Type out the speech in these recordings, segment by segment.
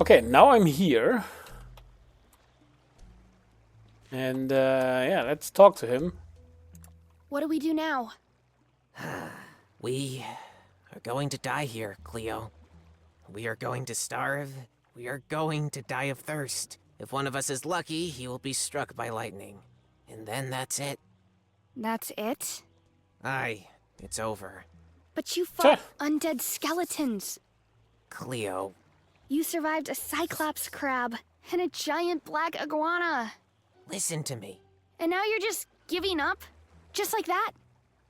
Okay, now I'm here. And, yeah, let's talk to him. What do we do now? We are going to die here, Cleo. We are going to starve. We are going to die of thirst. If one of us is lucky, he will be struck by lightning. And then that's it. That's it? Aye, it's over. But you Tja. fought undead skeletons. Cleo, You survived a cyclops crab and a giant black iguana. listen to me. And now you're just giving up? Just like that?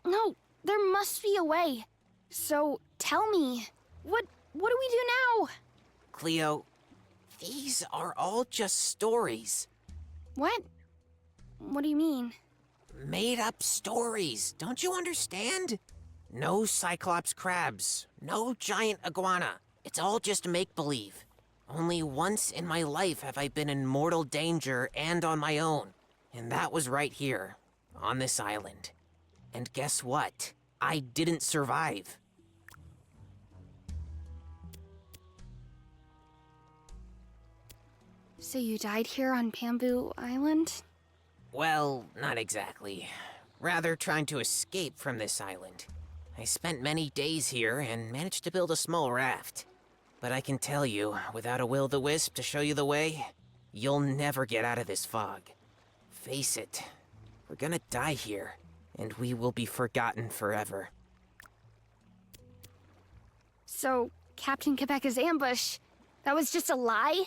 No, there must be a way. So tell me, what do we do now? Cleo, these are all just stories. What? What do you mean? Made-up stories. Don't you understand? No cyclops crabs. No giant iguana. It's all just make-believe. Only once in my life have I been in mortal danger and on my own. And that was right here, on this island. And guess what? I didn't survive. So you died here on Bamboo Island? Well, not exactly. Rather trying to escape from this island. I spent many days here and managed to build a small raft. But I can tell you, without a will-o-the-wisp to show you the way, you'll never get out of this fog. Face it, we're gonna die here, and we will be forgotten forever. So, Captain Quebec's ambush, that was just a lie?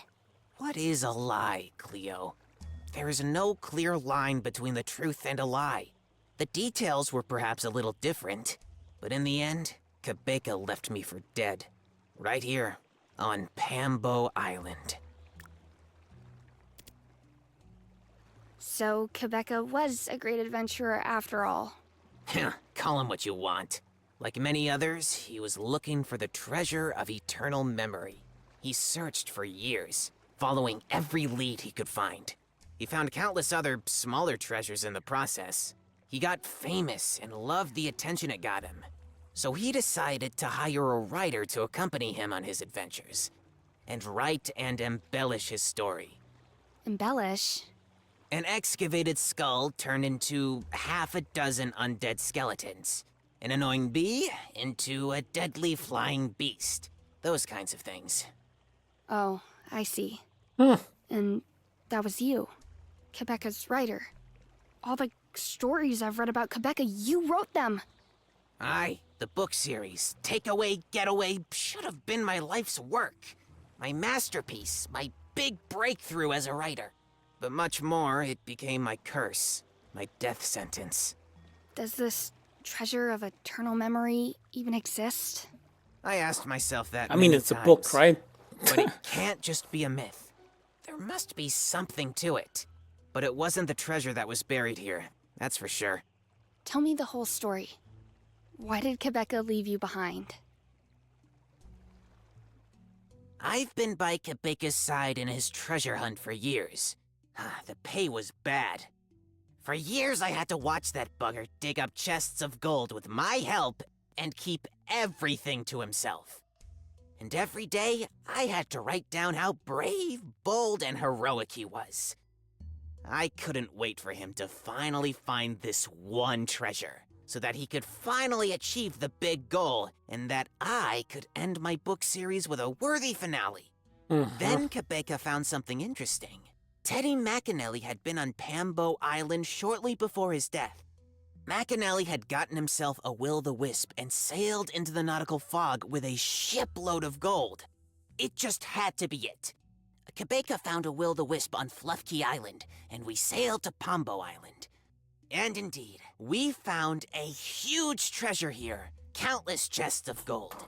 What is a lie, Cleo? There is no clear line between the truth and a lie. The details were perhaps a little different, but in the end, Quebeca left me for dead. Right here, on Pambo Island. So, Quebeca was a great adventurer after all. Call him what you want. Like many others, he was looking for the treasure of eternal memory. He searched for years, following every lead he could find. He found countless other smaller treasures in the process. He got famous and loved the attention it got him. So he decided to hire a writer to accompany him on his adventures, and write and embellish his story. Embellish? An excavated skull turned into half a dozen undead skeletons. An annoying bee into a deadly flying beast. Those kinds of things. Oh, I see. Hmm. And that was you, Quebeca's writer. All the stories I've read about Quebeca, you wrote them. Aye, the book series, Takeaway, Getaway, should have been my life's work. My masterpiece, my big breakthrough as a writer. But much more, it became my curse, my death sentence. Does this treasure of eternal memory even exist? I asked myself that I mean, many it's a times, book, right? But it can't just be a myth. There must be something to it. But it wasn't the treasure that was buried here, that's for sure. Tell me the whole story. Why did Quebeca leave you behind? I've been by Quebeca's side in his treasure hunt for years. The pay was bad. For years I had to watch that bugger dig up chests of gold with my help and keep everything to himself. And every day, I had to write down how brave, bold, and heroic he was. I couldn't wait for him to finally find this one treasure, so that he could finally achieve the big goal, and that I could end my book series with a worthy finale. Then Quebeca found something interesting. Teddy McAnally had been on Pambo Island shortly before his death. McAnally had gotten himself a will-o-the-wisp and sailed into the nautical fog with a shipload of gold. It just had to be it. Quebeca found a will-o-the-wisp on Fluff Key Island, and we sailed to Pambo Island. And indeed, we found a huge treasure here, countless chests of gold.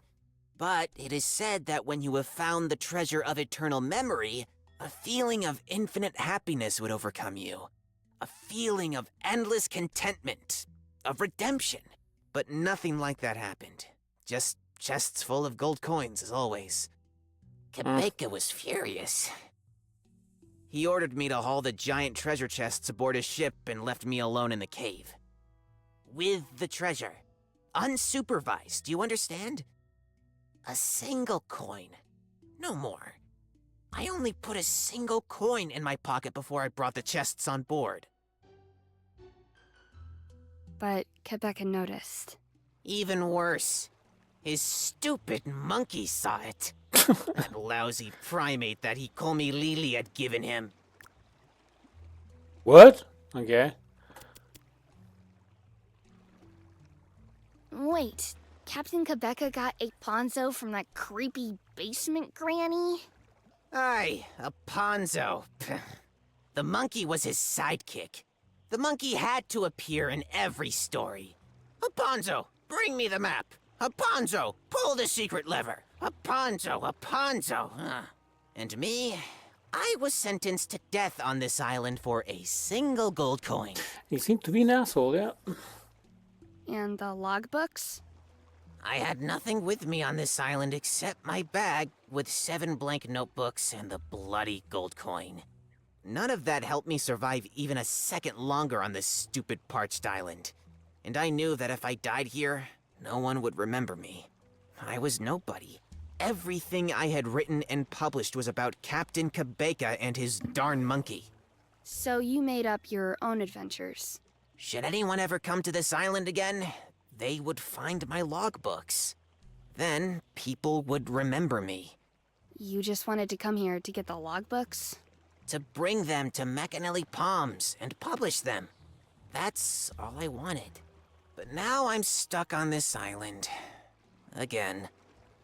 But it is said that when you have found the treasure of eternal memory, a feeling of infinite happiness would overcome you. A feeling of endless contentment, of redemption. But nothing like that happened. Just chests full of gold coins, as always. Quebeca was furious. He ordered me to haul the giant treasure chests aboard his ship and left me alone in the cave. With the treasure. Unsupervised, do you understand? A single coin. No more. I only put a single coin in my pocket before I brought the chests on board. But Quebec noticed. Even worse, his stupid monkey saw it. That lousy primate that he called me Lily had given him. What? Okay. Wait, Captain Quebec got a ponzo from that creepy basement granny? Aye, a ponzo. The monkey was his sidekick. The monkey had to appear in every story. Ponzo, bring me the map. Ponzo, pull the secret lever. Ponzo. And me, I was sentenced to death on this island for a single gold coin. He seemed to be an asshole, yeah. And the logbooks? I had nothing with me on this island except my bag with 7 blank notebooks and the bloody gold coin. None of that helped me survive even a second longer on this stupid parched island. And I knew that if I died here, no one would remember me. I was nobody. Everything I had written and published was about Captain Quebeca and his darn monkey. So you made up your own adventures. Should anyone ever come to this island again, they would find my logbooks. Then people would remember me. You just wanted to come here to get the logbooks? To bring them to Macanelli Palms and publish them. That's all I wanted. But now I'm stuck on this island. Again.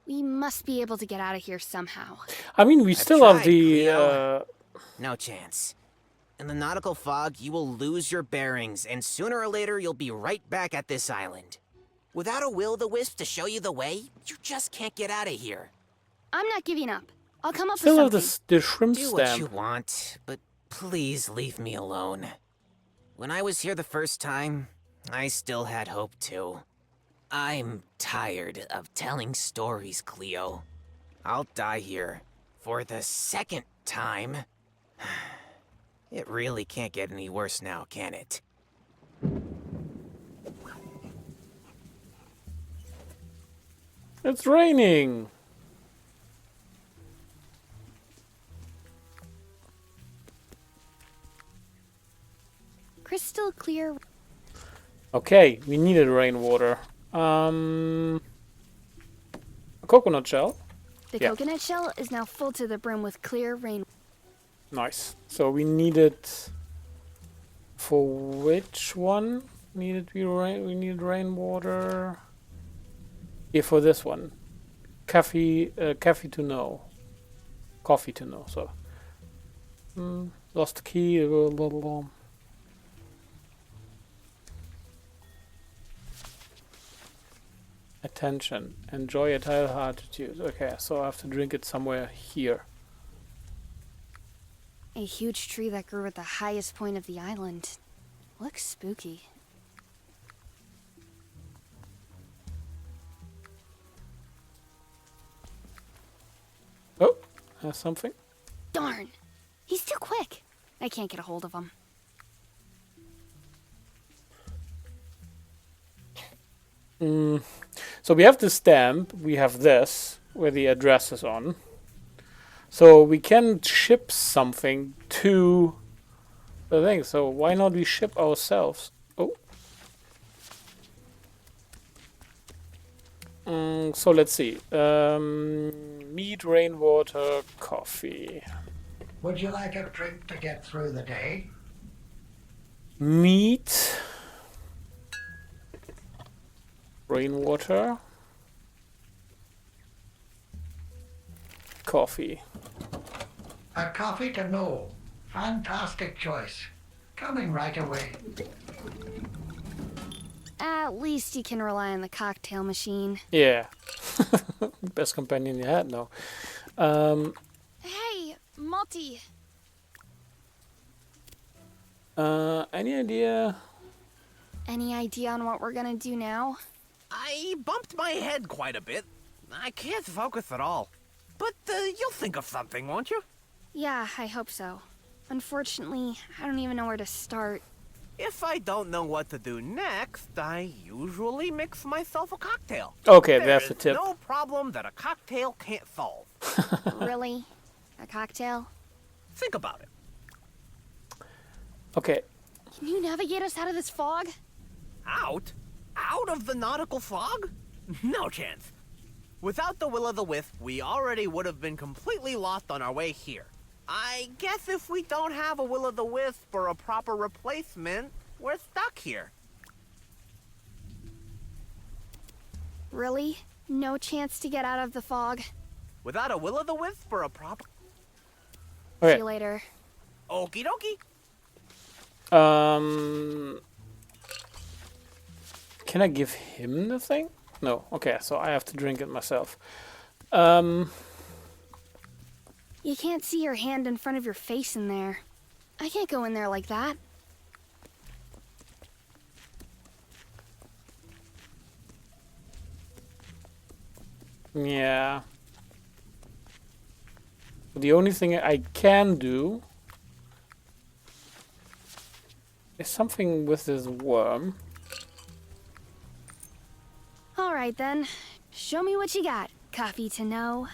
We must be able to get out of here somehow. I mean, we I've still have tried, the... Cleo. No chance. In the nautical fog, you will lose your bearings, and sooner or later you'll be right back at this island. Without a will-o'-the-wisp to show you the way, you just can't get out of here. I'm not giving up. I'll come up Still have with something. the shrimp Do what you stamp. want, but please leave me alone. When I was here the first time, I still had hope too. I'm tired of telling stories, Cleo. I'll die here for the second time. It really can't get any worse now, can it? It's raining! Crystal clear. Okay, we needed rainwater. A coconut shell. The Yeah. coconut shell is now full to the brim with clear rain. Nice. So we needed... For which one? We needed rainwater. Yeah, for this one. Coffee to know. Coffee to know, so. Lost the key. Attention. Enjoy a tile altitude. Okay, so I have to drink it somewhere here. A huge tree that grew at the highest point of the island. Looks spooky. Oh, has something. Darn! He's too quick. I can't get a hold of him. So we have the stamp, we have this, where the address is on. So we can ship something to the thing, so why not we ship ourselves? Oh. So let's see. Meat, rainwater, coffee. Would you like a drink to get through the day? Meat. Rainwater. Coffee. A coffee to know. Fantastic choice. Coming right away. At least you can rely on the cocktail machine. Yeah. Best companion you had now. Hey, Multi. Any idea? Any idea on what we're gonna do now? I bumped my head quite a bit. I can't focus at all. But you'll think of something, won't you? Yeah, I hope so. Unfortunately, I don't even know where to start. If I don't know what to do next, I usually mix myself a cocktail. Okay, There that's is the tip. no problem that a cocktail can't solve. Really? A cocktail? Think about it. Okay. Can you navigate us out of this fog? Out? Out of the nautical fog? No chance. Without the will-o'-the-wisp, we already would have been completely lost on our way here. I guess if we don't have a will-o'-the-wisp or a proper replacement, we're stuck here. Really? No chance to get out of the fog? Without a will-o'-the-wisp or a proper... See Okay. you later. Okie dokie. Can I give him the thing? No. Okay, so I have to drink it myself. You can't see your hand in front of your face in there. I can't go in there like that. Yeah. The only thing I can do is something with this worm. All right then. Show me what you got. Coffee to know.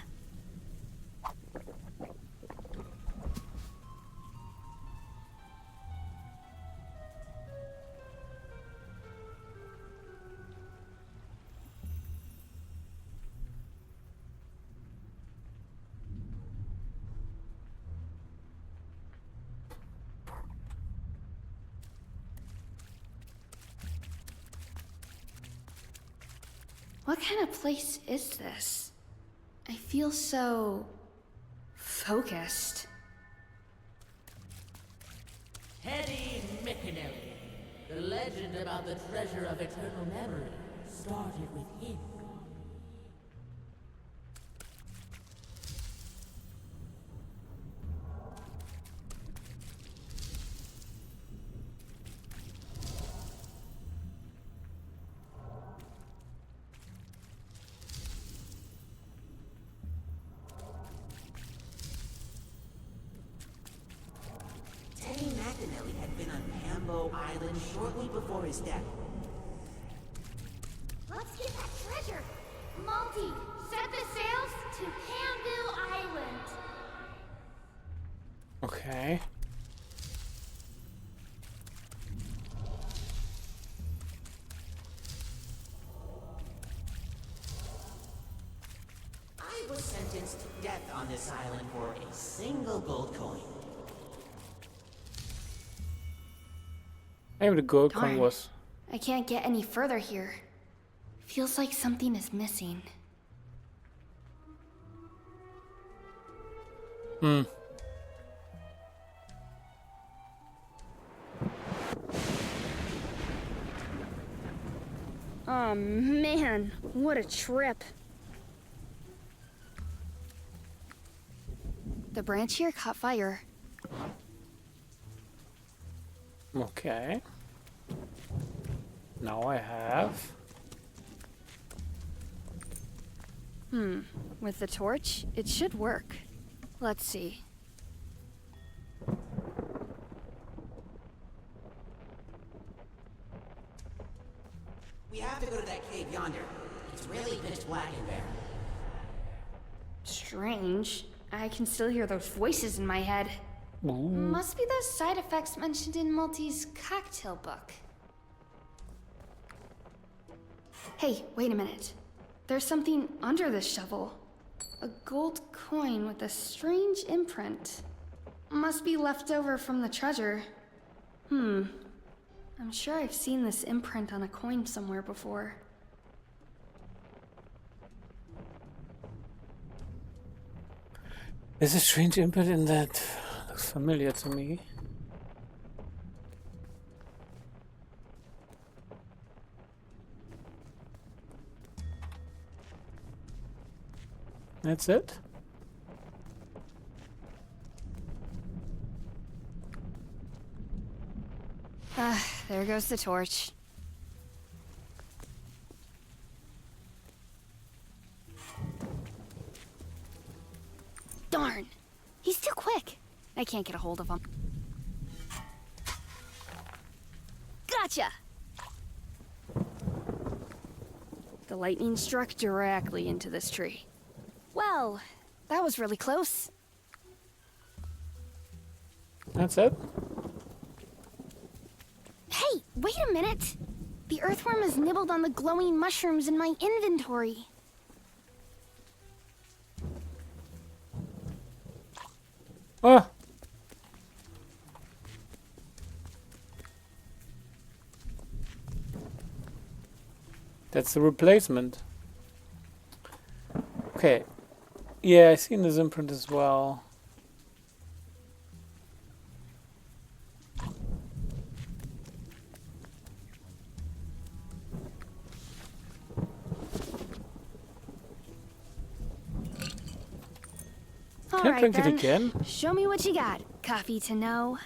What kind of place is this? I feel so... focused. Teddy McAnally. The legend about the treasure of eternal memory started with him. Teddy McAnally had been on Pambo Island shortly before his death. Let's get that treasure! Multi, set the sails to Pambu Island! Okay. I was sentenced to death on this island for a single gold coin. Maybe the gold coin Darn. was... I can't get any further here. Feels like something is missing. Oh man, what a trip. The branch here caught fire. Okay. Now I have... With the torch, it should work. Let's see. We have to go to that cave yonder. It's really pitch black in there. Strange. I can still hear those voices in my head. Must be those side effects mentioned in Multi's cocktail book. Hey, wait a minute. There's something under this shovel. A gold coin with a strange imprint. Must be left over from the treasure. I'm sure I've seen this imprint on a coin somewhere before. There's a strange imprint in that. Looks familiar to me. That's it? There goes the torch. Darn! He's too quick. I can't get a hold of him. Gotcha! The lightning struck directly into this tree. Well, that was really close. That's it? Hey, wait a minute! The earthworm has nibbled on the glowing mushrooms in my inventory. Oh! That's the replacement. Okay. Yeah, I seen this imprint as well. All Can't right drink it then. again. Show me what you got. Coffee to know.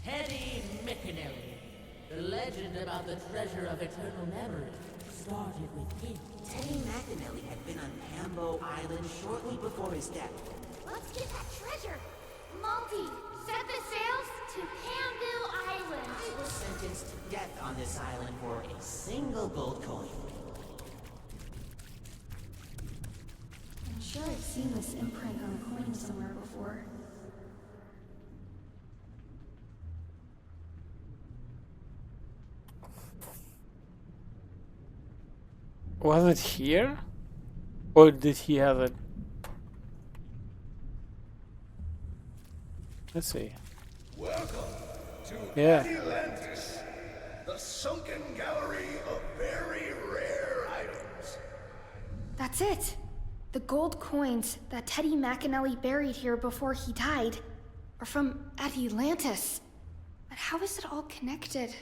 Teddy McAnally. The legend about the treasure of eternal memory started with him. Teddy McAnally had been on Pambo Island shortly before his death. Let's get that treasure. Multi, set the sails to Pambu Island. I was sentenced to death on this island for a single gold coin. I'm sure I've seen this imprint on a coin somewhere before. Was it here? Or did he have it? Let's see. Welcome to Yeah. Atlantis, the sunken gallery of very rare items. That's it. The gold coins that Teddy McAnally buried here before he died are from Atlantis. But how is it all connected?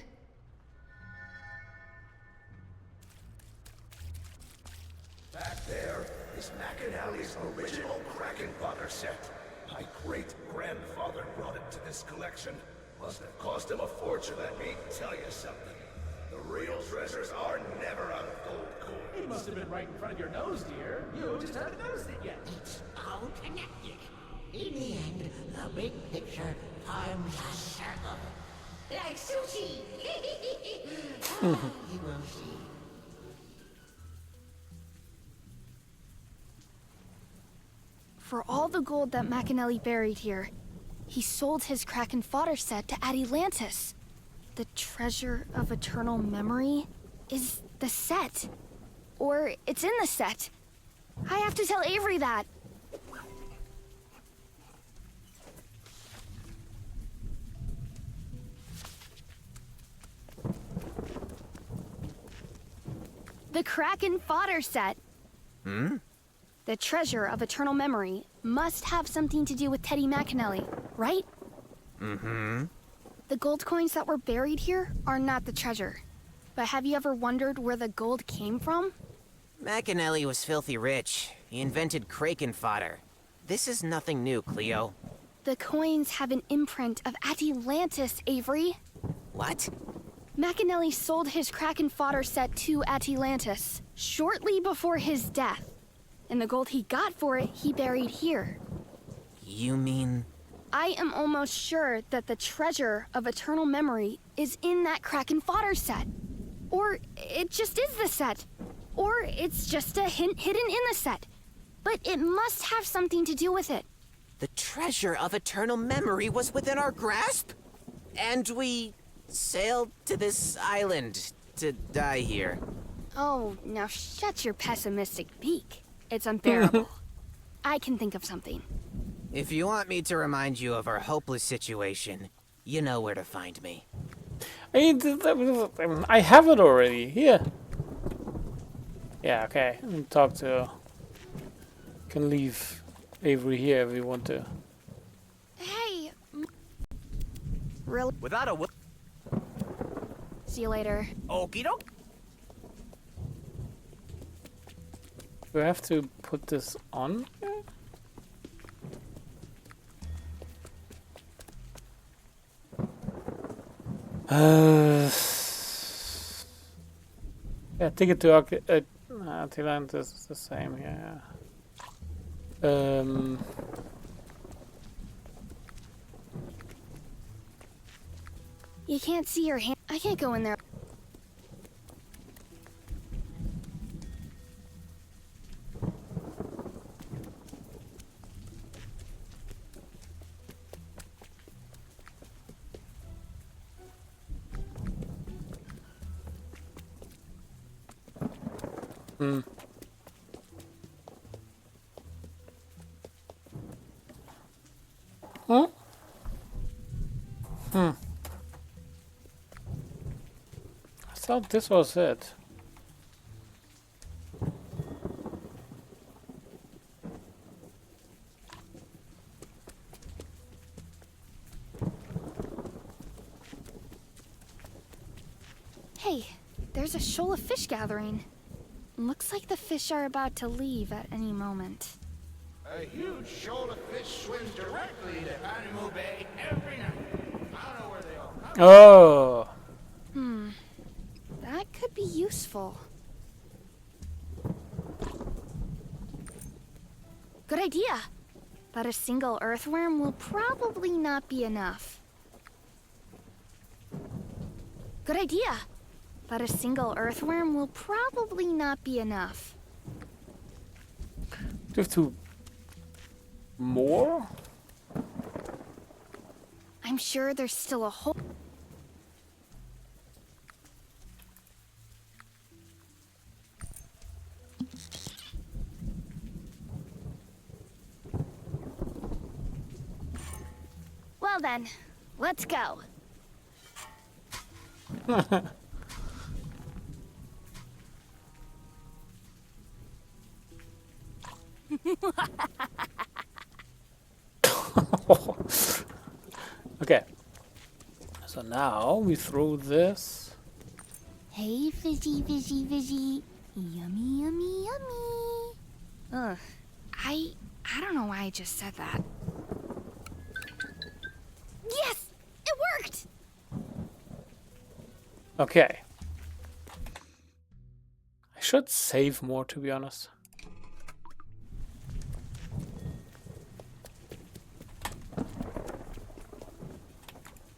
Back there is McAnally's original Kraken fodder set. My great-grandfather brought it to this collection. Must have cost him a fortune, let me tell you something. The real treasures are never out of gold coins. It must have been right in front of your nose, dear. You just haven't noticed it yet. It's all connected. In the end, the big picture forms a circle. Like sushi! You will see. For all the gold that McAnally buried here, he sold his Kraken fodder set to Atlantis. The treasure of eternal memory is the set. Or it's in the set. I have to tell Avery that. The Kraken fodder set. The treasure of eternal memory must have something to do with Teddy McAnally, right? The gold coins that were buried here are not the treasure. But have you ever wondered where the gold came from? McAnally was filthy rich. He invented Kraken fodder. This is nothing new, Cleo. The coins have an imprint of Atlantis, Avery. What? McAnally sold his Kraken fodder set to Atlantis shortly before his death. And the gold he got for it, he buried here. You mean... I am almost sure that the treasure of eternal memory is in that Kraken fodder set. Or it just is the set. Or it's just a hint hidden in the set. But it must have something to do with it. The treasure of eternal memory was within our grasp? And we sailed to this island to die here. Oh, now shut your pessimistic beak. It's unbearable. I can think of something. If you want me to remind you of our hopeless situation, you know where to find me. I have it already. Here. Yeah, okay. Talk to... Can leave Avery here if you want to. Hey. Really? Without a See you later. okie doke. Do I have to put this on? Yeah, take it to Atlantis is the same, yeah. You can't see your hand. I can't go in there. Huh? I thought this was it. Hey, there's a shoal of fish gathering. Looks like the fish are about to leave at any moment. A huge shoal of fish swims directly to Animal Bay every night. I don't know where they all come from. Oh. That could be useful. Good idea. But a single earthworm will probably not be enough. Good idea. But a single earthworm will probably not be enough. Do you have to more? I'm sure there's still a whole... Well then, let's go. Okay. So now we throw this. Hey, fishy, fishy, fishy. Yummy, yummy, yummy. Ugh. I don't know why I just said that. Yes! It worked! Okay. I should save more, to be honest.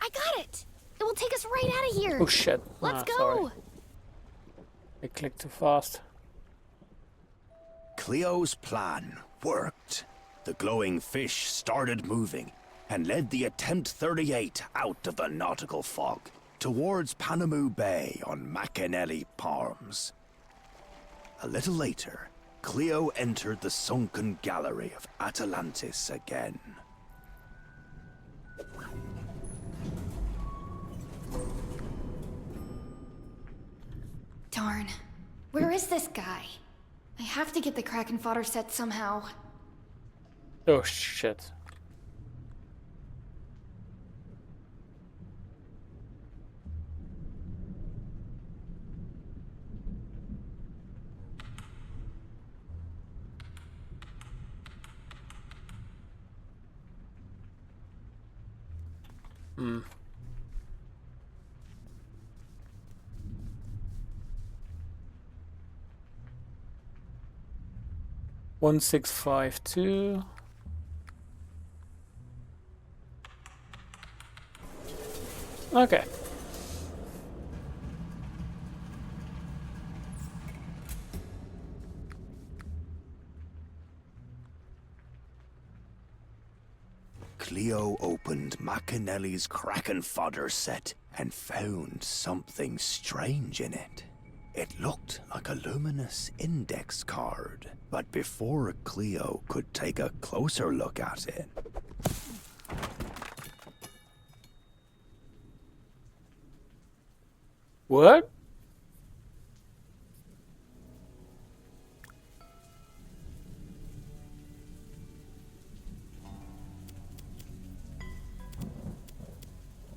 I got it! It will take us right out of here! Oh shit. Let's go! Sorry. I clicked too fast. Cleo's plan worked. The glowing fish started moving and led the Attempt 38 out of the nautical fog towards Panamu Bay on McAnally Palms. A little later, Cleo entered the sunken gallery of Atlantis again. Darn. Where is this guy? I have to get the Kraken fodder set somehow. Oh shit. Hmm. 1652. Okay. Cleo opened McAnally's Kraken fodder set and found something strange in it. It looked like a luminous index card, but before Cleo could take a closer look at it... What?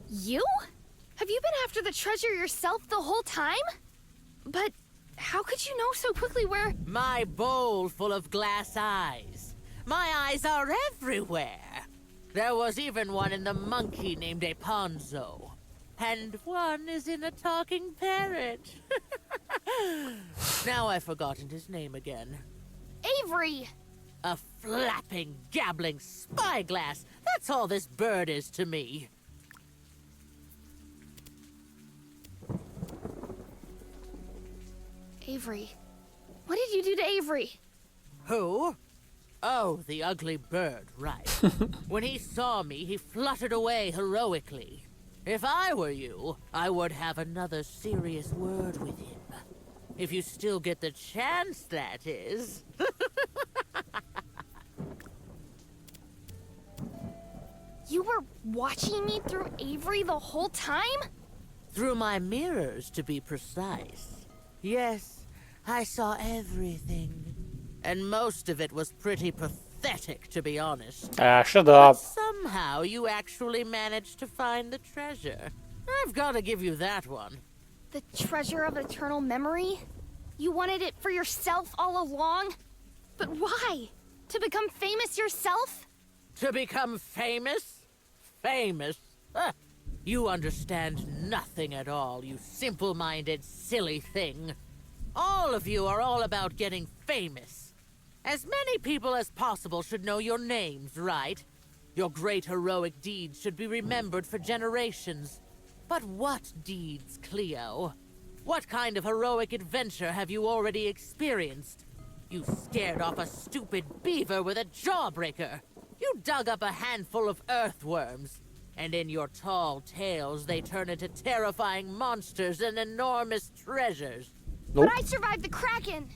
You? Have you been after the treasure yourself the whole time? But how could you know so quickly where... My bowl full of glass eyes. My eyes are everywhere. There was even one in the monkey named Aponzo. And one is in a talking parrot. Now I've forgotten his name again. Avery! A flapping, gabbling spyglass. That's all this bird is to me. Avery. What did you do to Avery? Who? Oh, the ugly bird, right. When he saw me, he fluttered away heroically. If I were you, I would have another serious word with him. If you still get the chance, that is. You were watching me through Avery the whole time? Through my mirrors, to be precise. Yes, I saw everything. And most of it was pretty pathetic, to be honest. Ah, shut But up. somehow you actually managed to find the treasure. I've got to give you that one. The treasure of eternal memory? You wanted it for yourself all along? But why? To become famous yourself? To become famous? Famous? Huh. You understand nothing at all, you simple-minded, silly thing. All of you are all about getting famous. As many people as possible should know your names, right? Your great heroic deeds should be remembered for generations. But what deeds, Cleo? What kind of heroic adventure have you already experienced? You scared off a stupid beaver with a jawbreaker. You dug up a handful of earthworms. And in your tall tales, they turn into terrifying monsters and enormous treasures. Nope. But I survived the Kraken!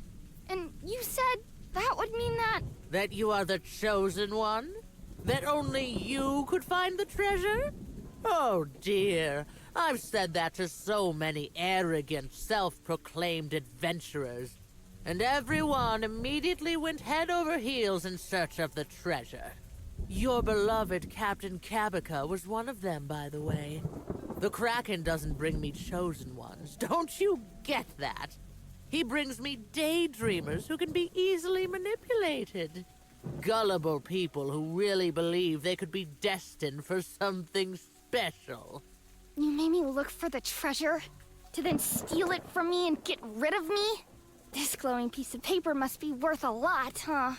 And you said that would mean that... That you are the chosen one? That only you could find the treasure? Oh dear, I've said that to so many arrogant, self-proclaimed adventurers. And everyone immediately went head over heels in search of the treasure. Your beloved Captain Kabaka was one of them, by the way. The Kraken doesn't bring me chosen ones. Don't you get that? He brings me daydreamers who can be easily manipulated. Gullible people who really believe they could be destined for something special. You made me look for the treasure, to then steal it from me and get rid of me? This glowing piece of paper must be worth a lot, huh?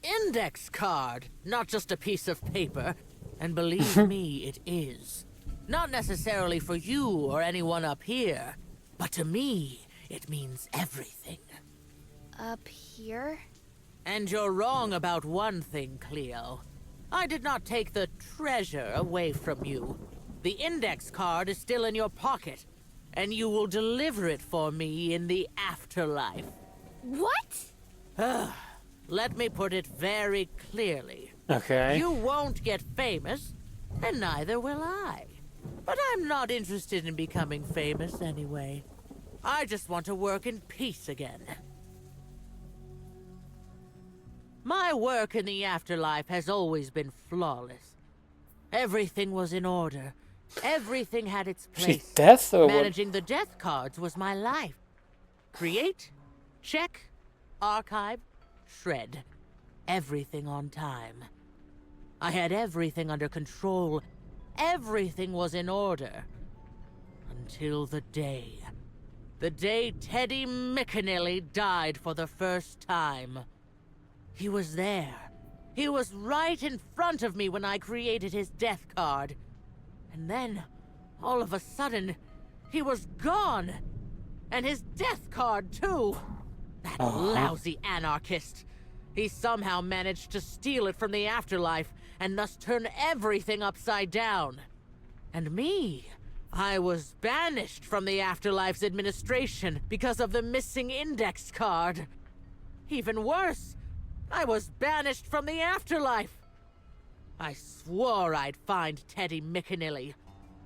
Index card, not just a piece of paper. And believe me, it is. Not necessarily for you or anyone up here, but to me, it means everything. Up here? And you're wrong about one thing, Cleo. I did not take the treasure away from you. The index card is still in your pocket, and you will deliver it for me in the afterlife. What? Let me put it very clearly. Okay. You won't get famous, and neither will I. But I'm not interested in becoming famous anyway. I just want to work in peace again. My work in the afterlife has always been flawless. Everything was in order. Everything had its place. She's death or what? Managing the death cards was my life. Create, check, archive, shred. Everything on time. I had everything under control. Everything was in order. Until the day. The day Teddy McAnally died for the first time. He was there. He was right in front of me when I created his death card. And then, all of a sudden, he was gone. And his death card, too. That lousy anarchist. He somehow managed to steal it from the afterlife and thus turn everything upside down. And me, I was banished from the afterlife's administration because of the missing index card. Even worse, I was banished from the afterlife. I swore I'd find Teddy McAnally,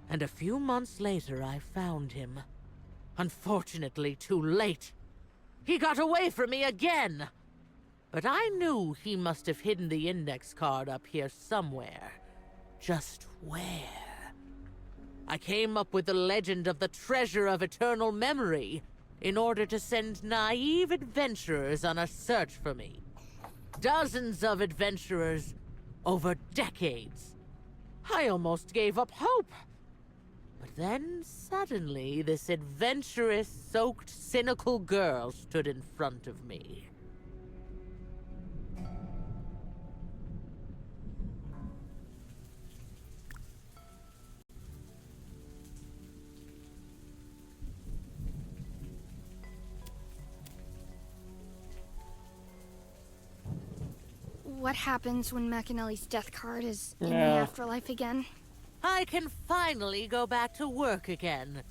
and a few months later I found him. Unfortunately, too late. He got away from me again. But I knew he must have hidden the index card up here somewhere. Just where? I came up with the legend of the treasure of eternal memory in order to send naive adventurers on a search for me. Dozens of adventurers over decades. I almost gave up hope. But then suddenly this adventurous, soaked, cynical girl stood in front of me. What happens when McAnally's death card is in the Yeah. afterlife again? I can finally go back to work again.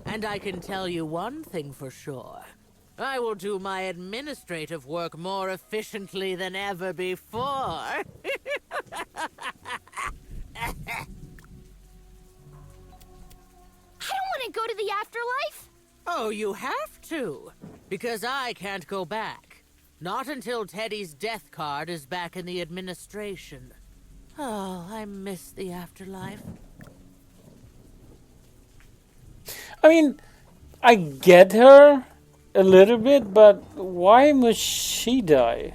And I can tell you one thing for sure. I will do my administrative work more efficiently than ever before. I don't want to go to the afterlife! Oh, you have to. Because I can't go back. Not until Teddy's death card is back in the administration. Oh, I miss the afterlife. I mean, I get her a little bit, but why must she die?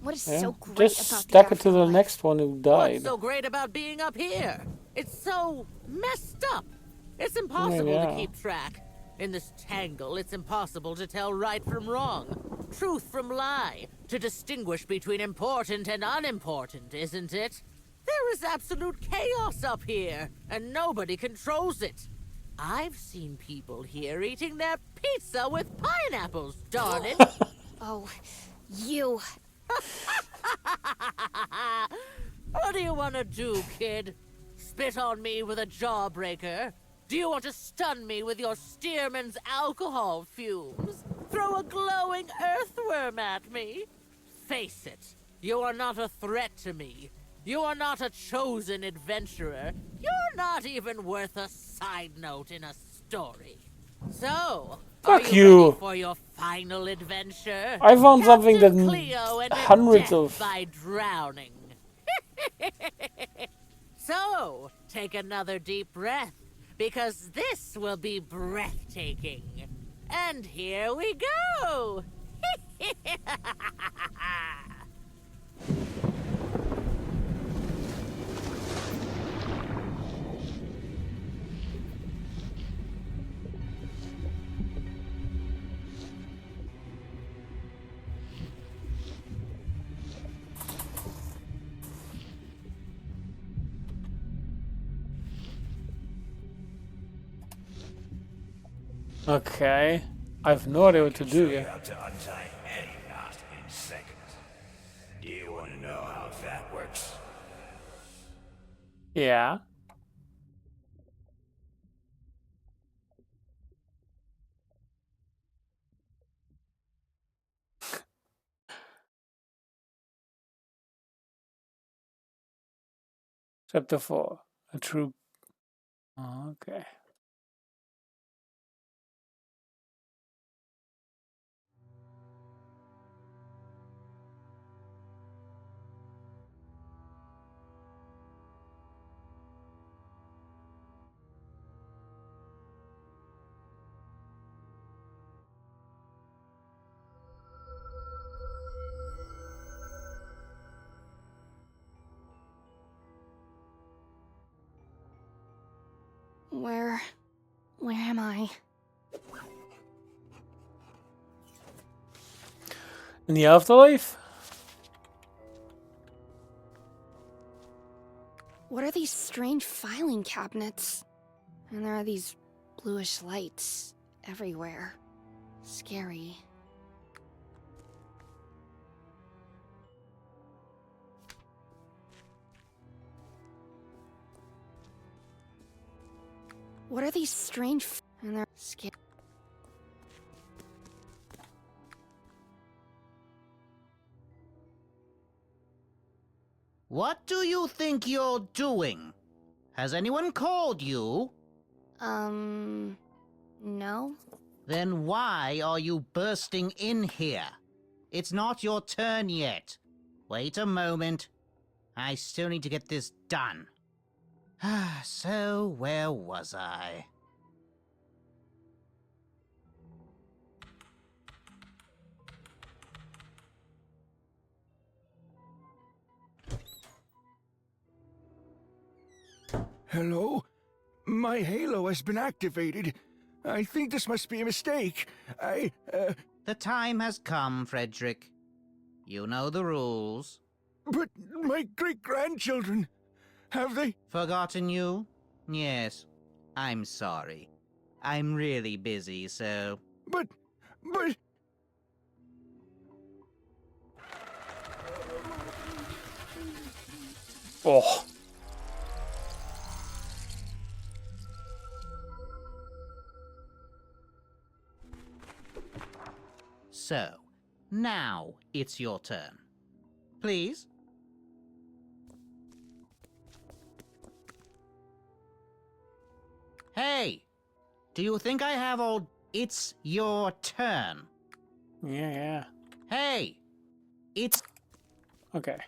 What is Yeah, so great just about stack the it to the afterlife? next one who What's died. so great about being up here? It's so messed up. It's impossible yeah. to keep track. In this tangle, it's impossible to tell right from wrong, truth from lie, to distinguish between important and unimportant, isn't it? There is absolute chaos up here, and nobody controls it. I've seen people here eating their pizza with pineapples, darn it. Oh, you. What do you want to do, kid? Spit on me with a jawbreaker? Do you want to stun me with your Stearman's alcohol fumes? Throw a glowing earthworm at me? Face it, you are not a threat to me. You are not a chosen adventurer. You're not even worth a side note in a story. So, are Fuck you you. ready for your final adventure? I found something Captain that Cleo and her hundreds death of- by drowning. So, take another deep breath, because this will be breathtaking. And here we go! Okay. I have no idea what to do Show you here. how to untie any knot in seconds. Do you want to know how that works? Yeah. Chapter 4. A true... Oh, okay. Where am I? In the afterlife? What are these strange filing cabinets? And there are these bluish lights everywhere. Scary. What are these strange and they're scary. What do you think you're doing? Has anyone called you? No? Then why are you bursting in here? It's not your turn yet. Wait a moment. I still need to get this done. So, where was I? Hello? My halo has been activated. I think this must be a mistake. The time has come, Frederick. You know the rules. But my great-grandchildren, have they? Forgotten you? Yes. I'm sorry. I'm really busy, so... But... Oh. So, now it's your turn. Please? Hey! Do you think I have all... It's your turn. Yeah. Hey! It's... Okay.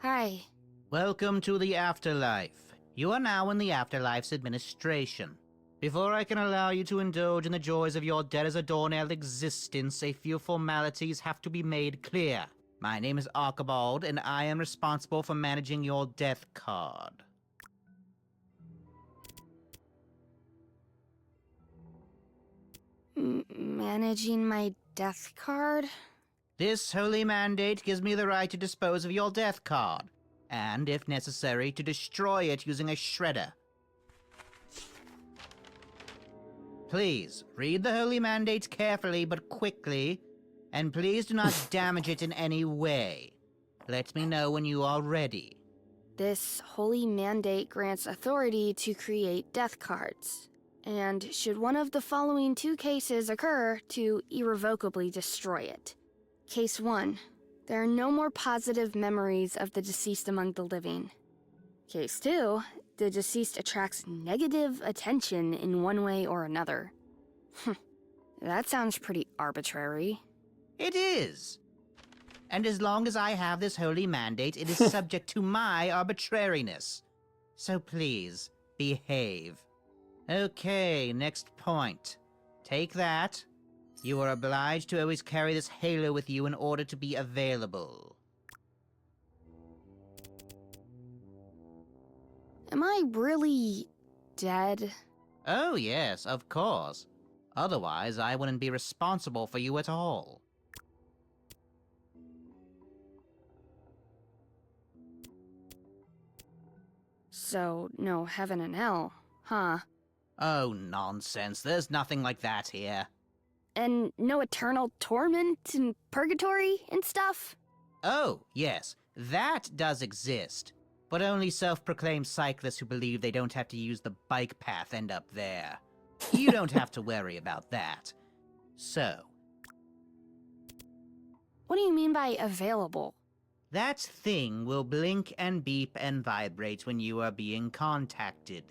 Hi. Welcome to the afterlife. You are now in the afterlife's administration. Before I can allow you to indulge in the joys of your dead as a doornail existence, a few formalities have to be made clear. My name is Archibald, and I am responsible for managing your death card. Managing my death card? This holy mandate gives me the right to dispose of your death card, and, if necessary, to destroy it using a shredder. Please, read the holy mandate carefully but quickly, and please do not damage it in any way. Let me know when you are ready. This holy mandate grants authority to create death cards. And should one of the following two cases occur, to irrevocably destroy it. Case 1. There are no more positive memories of the deceased among the living. Case 2. The deceased attracts negative attention in one way or another. That sounds pretty arbitrary. It is. And as long as I have this holy mandate, it is subject to my arbitrariness. So please, behave. Okay, next point. Take that. You are obliged to always carry this halo with you in order to be available. Am I really dead? Oh yes, of course. Otherwise, I wouldn't be responsible for you at all. So, no heaven and hell, huh? Oh, nonsense. There's nothing like that here. And no eternal torment and purgatory and stuff? Oh, yes. That does exist. But only self-proclaimed cyclists who believe they don't have to use the bike path end up there. You don't have to worry about that. So... What do you mean by available? That thing will blink and beep and vibrate when you are being contacted.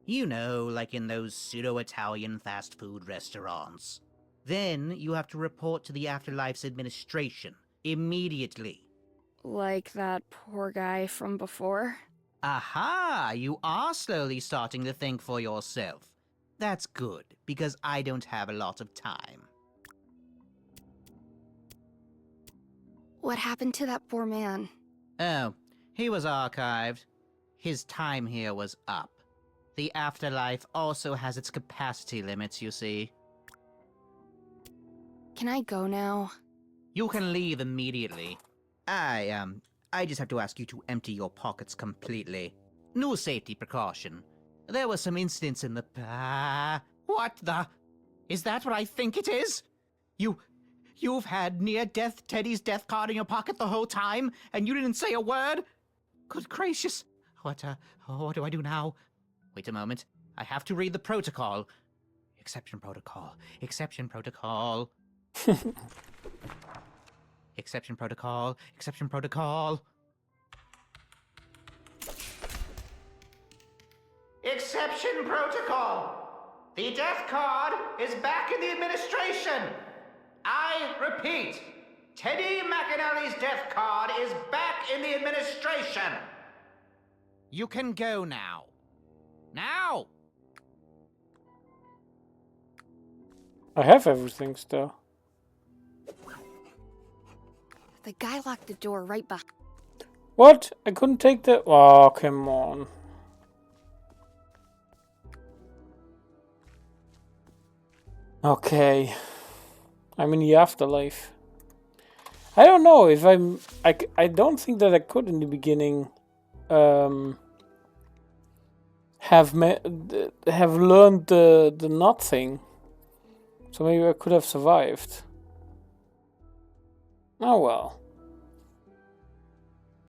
You know, like in those pseudo-Italian fast food restaurants. Then you have to report to the Afterlife's administration, immediately. Like that poor guy from before? Aha! You are slowly starting to think for yourself. That's good, because I don't have a lot of time. What happened to that poor man? Oh, he was archived. His time here was up. The afterlife also has its capacity limits, you see. Can I go now? You can leave immediately. I just have to ask you to empty your pockets completely. No safety precaution. There were some incidents in the... what the... Is that what I think it is? You've had near-death Teddy's death card in your pocket the whole time, and you didn't say a word? Good gracious. What do I do now? Wait a moment. I have to read the protocol. Exception protocol. Exception protocol. Exception protocol. Exception protocol. Exception protocol. The death card is back in the administration. I repeat, Teddy McAnally's death card is back in the administration. You can go now. Now! I have everything still. The guy locked the door right behind. What? I couldn't take the... Oh, come on. Okay. I'm in the afterlife. I don't know if I don't think that I could in the beginning have learned the knot thing. So maybe I could have survived. Oh well.